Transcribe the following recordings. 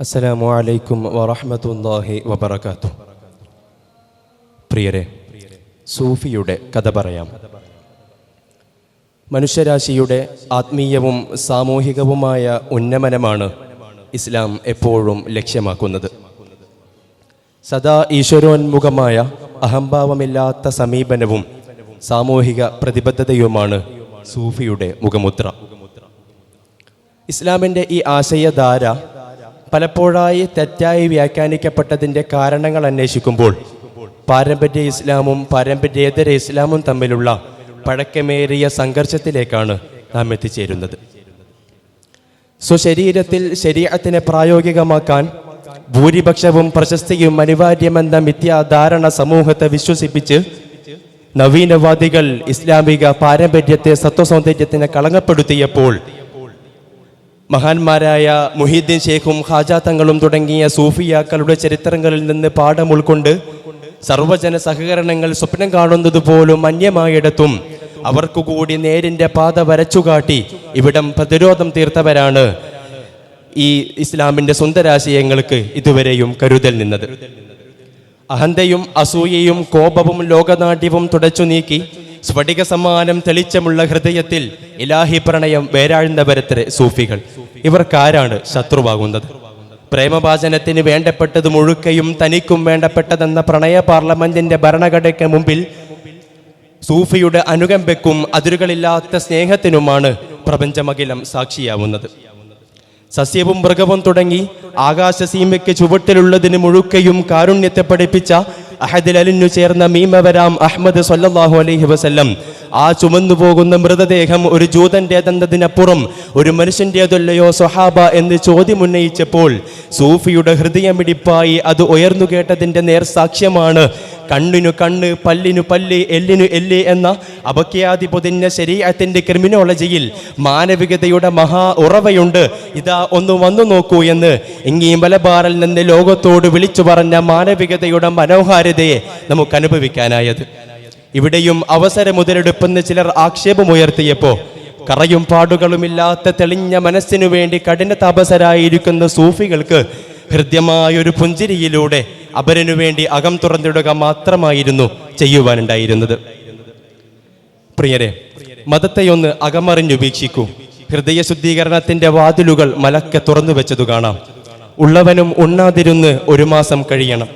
അസ്സലാമു അലൈക്കും വറഹ്മത്തുള്ളാഹി വബറകാതുഹു. പ്രിയരെ, സൂഫിയുടെ കഥ പറയാം. മനുഷ്യരാശിയുടെ ആത്മീയവും സാമൂഹികവുമായ ഉന്നമനമാണ് ഇസ്ലാം എപ്പോഴും ലക്ഷ്യമാക്കുന്നത്. സദാ ഈശ്വരോന്മുഖമായ അഹംഭാവമില്ലാത്ത സമീപനവും സാമൂഹിക പ്രതിബദ്ധതയുമാണ് സൂഫിയുടെ മുഖമുദ്ര. ഇസ്ലാമിൻ്റെ ഈ ആശയധാര പലപ്പോഴായി തെറ്റായി വ്യാഖ്യാനിക്കപ്പെട്ടതിൻ്റെ കാരണങ്ങൾ അന്വേഷിക്കുമ്പോൾ പാരമ്പര്യ ഇസ്ലാമും പാരമ്പര്യേതര ഇസ്ലാമും തമ്മിലുള്ള പഴക്കമേറിയ സംഘർഷത്തിലേക്കാണ് നാം എത്തിച്ചേരുന്നത്. സ്വശരീരത്തിൽ ശരീഅത്തിനെ പ്രായോഗികമാക്കാൻ ഭൂരിപക്ഷവും പ്രശസ്തിയും അനിവാര്യമെന്ന മിഥ്യാധാരണ സമൂഹത്തെ വിശ്വസിപ്പിച്ച് നവീനവാദികൾ ഇസ്ലാമിക പാരമ്പര്യത്തെ സത്വസൗന്ദര്യത്തിനെ കളങ്കപ്പെടുത്തിയപ്പോൾ മഹാന്മാരായ മുഹീദ്ദീൻ ഷേഖും ഖാജാ തങ്ങളും തുടങ്ങിയ സൂഫിയാക്കളുടെ ചരിത്രങ്ങളിൽ നിന്ന് പാഠം ഉൾക്കൊണ്ട് സർവജന സഹകരണങ്ങൾ സ്വപ്നം കാണുന്നത് പോലും അന്യമായിടത്തും അവർക്കു കൂടി നേരിൻ്റെ പാത വരച്ചുകാട്ടി ഇവിടം പ്രതിരോധം തീർത്തവരാണ് ഈ ഇസ്ലാമിൻ്റെ സുന്ദരാശയങ്ങൾക്ക് ഇതുവരെയും കരുതൽ നിന്നത്. അഹന്തയും അസൂയയും കോപവും ലോകനാട്യവും തുടച്ചു നീക്കി സ്ഫടിക സമാനം തെളിച്ചമുള്ള ഹൃദയത്തിൽ ഇലാഹി പ്രണയം വേരാഴ്ന്നവരത്രേ സൂഫികൾ. ഇവർക്കാരാണ് ശത്രുവാകുന്നത്? പ്രേമഭാചനത്തിന് വേണ്ടപ്പെട്ടത് മുഴുക്കയും തനിക്കും വേണ്ടപ്പെട്ടതെന്ന പ്രണയ പാർലമെന്റിന്റെ ഭരണഘടനയ്ക്ക് മുമ്പിൽ സൂഫിയുടെ അനുകമ്പയ്ക്കും അതിരുകളില്ലാത്ത സ്നേഹത്തിനുമാണ് പ്രപഞ്ചമഖിലം സാക്ഷിയാവുന്നത്. സസ്യവും മൃഗവും തുടങ്ങി ആകാശസീമയ്ക്ക് ചുവട്ടിലുള്ളതിന് മുഴുക്കയും കാരുണ്യത്തെ പഠിപ്പിച്ച അഹദിൽ അലിഞ്ഞു ചേർന്ന മീമവരാം അഹ്മദ് സ്വല്ലല്ലാഹു അലൈഹി വസല്ലം ആ ചുമന്നു പോകുന്ന മൃതദേഹം ഒരു ജൂതൻ്റെതെന്നതിനപ്പുറം ഒരു മനുഷ്യൻ്റേതല്ലയോ സ്വഹാബ എന്ന് ചോദ്യമുന്നയിച്ചപ്പോൾ സൂഫിയുടെ ഹൃദയമിടിപ്പായി അത് ഉയർന്നു കേട്ടതിൻ്റെ നേർസാക്ഷ്യമാണ് കണ്ണിനു കണ്ണ്, പല്ലിനു പല്ല്, എല്ലിനു എല്ല് എന്ന അപഖ്യാതി പൊതിഞ്ഞ ശരീഅത്തിന്റെ ക്രിമിനോളജിയിൽ മാനവികതയുടെ മഹാ ഉറവയുണ്ട്, ഇതാ ഒന്ന് വന്നു നോക്കൂ എന്ന് ഇങ്ങീ മലബാറിൽ നിന്ന് ലോകത്തോട് വിളിച്ചു പറഞ്ഞ മാനവികതയുടെ മനോഹാരിതയെ നമുക്ക് അനുഭവിക്കാനായത്. ഇവിടെയും അവസര മുതലെടുപ്പെന്ന് ചിലർ ആക്ഷേപമുയർത്തിയപ്പോൾ കറയും പാടുകളുമില്ലാത്ത തെളിഞ്ഞ മനസ്സിനു വേണ്ടി കഠിന താപസരായിരിക്കുന്ന സൂഫികൾക്ക് ഹൃദ്യമായൊരു പുഞ്ചിരിയിലൂടെ അപരനു വേണ്ടി അകം തുറന്നിടുക മാത്രമായിരുന്നു ചെയ്യുവാനുണ്ടായിരുന്നത്. പ്രിയരെ, മതത്തെയൊന്ന് അകമറിഞ്ഞു വീക്ഷിക്കൂ. ഹൃദയ ശുദ്ധീകരണത്തിന്റെ വാതിലുകൾ മലക്കെ തുറന്നു വെച്ചതു കാണാം. ഉള്ളവനും ഉണ്ണാതിരുന്ന് 1 മാസം കഴിയണം.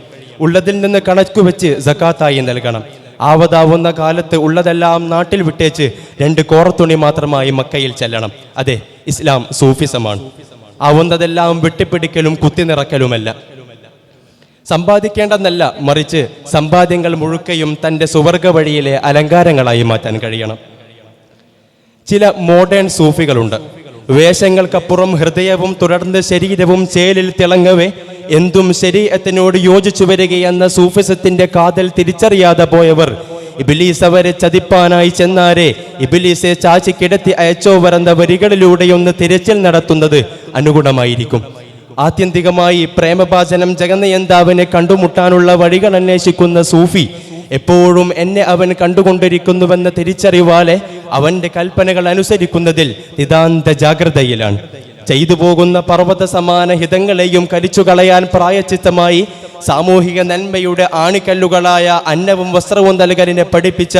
ഉള്ളതിൽ നിന്ന് കണക്കു വെച്ച് സക്കാത്തായി നൽകണം. ആവതാവുന്ന കാലത്ത് ഉള്ളതെല്ലാം നാട്ടിൽ വിട്ടേച്ച് 2 കോറത്തുണി മാത്രമായി മക്കയിൽ ചെല്ലണം. അതെ, ഇസ്ലാം സൂഫിസമാണ്. ആവുന്നതെല്ലാം വിട്ടുപിടിക്കലും കുത്തിനിറക്കലുമല്ല. സമ്പാദിക്കേണ്ടെന്നല്ല, മറിച്ച് സമ്പാദ്യങ്ങൾ മുഴുക്കയും തൻ്റെ സുവർഗ വഴിയിലെ അലങ്കാരങ്ങളായി മാറ്റാൻ കഴിയണം. ചില മോഡേൺ സൂഫികളുണ്ട്. വേഷങ്ങൾക്കപ്പുറം ഹൃദയവും തുടർന്ന് ശരീരവും ചേലിൽ തിളങ്ങവേ എന്തും ശരീഅത്തിനോട് യോജിച്ചു വരികയെന്ന സൂഫിസത്തിന്റെ കാതൽ തിരിച്ചറിയാതെ പോയവർ ഇബ്ലീസ് അവരെ ചതിപ്പാനായി ചെന്നാരെ ഇബ്ലീസെ ചാച്ചി കിടത്തി അയച്ചോവർ എന്ന വരികളിലൂടെയൊന്ന് തിരച്ചിൽ നടത്തുന്നത് അനുഗുണമായിരിക്കും. ആത്യന്തികമായി പ്രേമഭാചനം ജഗന്നയന്താവിനെ കണ്ടുമുട്ടാനുള്ള വഴികൾ അന്വേഷിക്കുന്ന സൂഫി എപ്പോഴും എന്നെ അവൻ കണ്ടുകൊണ്ടിരിക്കുന്നുവെന്ന തിരിച്ചറിവാലെ അവന്റെ കൽപ്പനകൾ അനുസരിക്കുന്നതിൽ നിതാന്ത ജാഗ്രതയിലാണ്. ചെയ്തു പോകുന്ന പർവ്വത സമാന ഹിതങ്ങളെയും കരിച്ചു കളയാൻ പ്രായച്ചിത്തമായി സാമൂഹിക നന്മയുടെ ആണിക്കല്ലുകളായ അന്നവും വസ്ത്രവും നൽകലിനെ പഠിപ്പിച്ച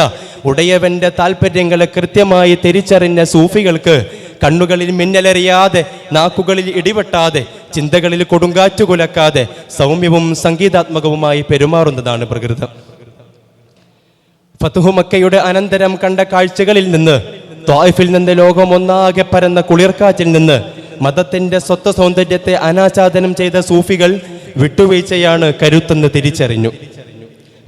ഉടയവന്റെ താല്പര്യങ്ങളെ കൃത്യമായി തിരിച്ചറിഞ്ഞ സൂഫികൾക്ക് കണ്ണുകളിൽ മിന്നലെറിയാതെ, നാക്കുകളിൽ ഇടിവെട്ടാതെ, ചിന്തകളിൽ കൊടുങ്കാറ്റു കുലക്കാതെ സൗമ്യവും സംഗീതാത്മകവുമായി പെരുമാറുന്നതാണ് പ്രകൃതം. ഫത്ഹു മക്കയുടെ അനന്തരം കണ്ട കാഴ്ചകളിൽ നിന്ന്, ത്വായിഫിൽ നിന്ന് ലോകം ഒന്നാകെ പരന്ന കുളിർക്കാറ്റിൽ നിന്ന് മതത്തിന്റെ സ്വത്വ സൗന്ദര്യത്തെ അനാച്ഛാദനം ചെയ്ത സൂഫികൾ വിട്ടുവീഴ്ചയാണ് കരുത്തെന്ന് തിരിച്ചറിഞ്ഞു.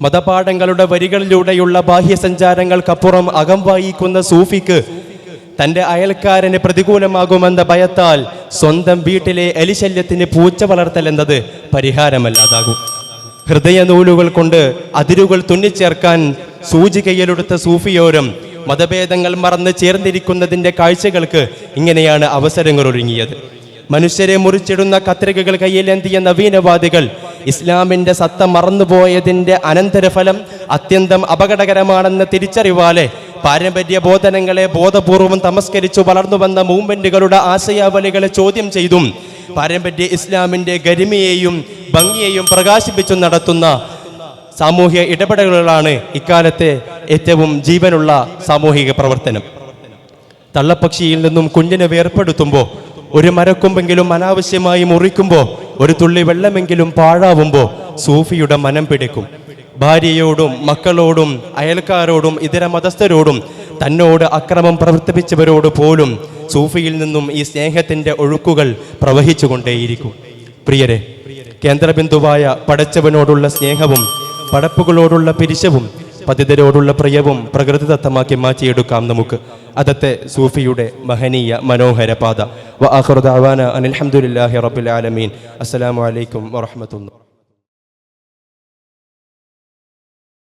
മതപാഠങ്ങളുടെ വരികളിലൂടെയുള്ള ബാഹ്യസഞ്ചാരങ്ങൾക്കപ്പുറം അകം വായിക്കുന്ന സൂഫിക്ക് തൻ്റെ അയൽക്കാരന് പ്രതികൂലമാകുമെന്ന ഭയത്താൽ സ്വന്തം വീട്ടിലെ എലിശല്യത്തിന് പൂച്ച വളർത്തൽ എന്നത് പരിഹാരമല്ലാതാകും. ഹൃദയനൂലുകൾ കൊണ്ട് അതിരുകൾ തുന്നിച്ചേർക്കാൻ സൂചികയിലെടുത്ത സൂഫിയോരം മതഭേദങ്ങൾ മറന്ന് ചേർന്നിരിക്കുന്നതിൻ്റെ കാഴ്ചകൾക്ക് ഇങ്ങനെയാണ് അവസരങ്ങൾ ഒരുങ്ങിയത്. മനുഷ്യരെ മുറിച്ചിടുന്ന കത്രികകൾ കയ്യിലേന്തിയ നവീനവാദികൾ ഇസ്ലാമിൻ്റെ സത്ത മറന്നുപോയതിൻ്റെ അനന്തരഫലം അത്യന്തം അപകടകരമാണെന്ന തിരിച്ചറിവാലെ പാരമ്പര്യ ബോധനങ്ങളെ ബോധപൂർവം തമസ്കരിച്ചു വളർന്നു വന്ന മൂവ്മെന്റുകളുടെ ആശയാവലികളെ ചോദ്യം ചെയ്തും പാരമ്പര്യ ഇസ്ലാമിൻ്റെ ഗരിമയെയും ഭംഗിയെയും പ്രകാശിപ്പിച്ചു നടത്തുന്ന സാമൂഹിക ഇടപെടലുകളാണ് ഇക്കാലത്തെ ഏറ്റവും ജീവനുള്ള സാമൂഹിക പ്രവർത്തനം. തള്ളപ്പക്ഷിയിൽ നിന്നും കുഞ്ഞിനെ വേർപ്പെടുത്തുമ്പോൾ, ഒരു മരക്കൊമ്പെങ്കിലും അനാവശ്യമായി മുറിക്കുമ്പോൾ, ഒരു തുള്ളി വെള്ളമെങ്കിലും പാഴാവുമ്പോൾ സൂഫിയുടെ മനം പിടിക്കും. ഭാര്യയോടും മക്കളോടും അയൽക്കാരോടും ഇതര മതസ്ഥരോടും തന്നോട് അക്രമം പ്രവർത്തിപ്പിച്ചവരോട് പോലും സൂഫിയിൽ നിന്നും ഈ സ്നേഹത്തിൻ്റെ ഒഴുക്കുകൾ പ്രവഹിച്ചുകൊണ്ടേയിരിക്കും. പ്രിയരെ, കേന്ദ്രബിന്ദുവായ പടച്ചവനോടുള്ള സ്നേഹവും പടപ്പുകളോടുള്ള പിരിശവും പതിതരോടുള്ള പ്രിയവും പ്രകൃതിദത്തമാക്കി മാറ്റിയെടുക്കാം നമുക്ക്. അതത്തെ സൂഫിയുടെ മഹനീയ മനോഹര പാത. വ ആഖിറു ദഅവാന അനിൽ ഹംദുലില്ലാഹി റബ്ബിൽ ആലമീൻ. അസ്സലാമു അലൈക്കും വറഹ്മത്തുള്ളാഹി.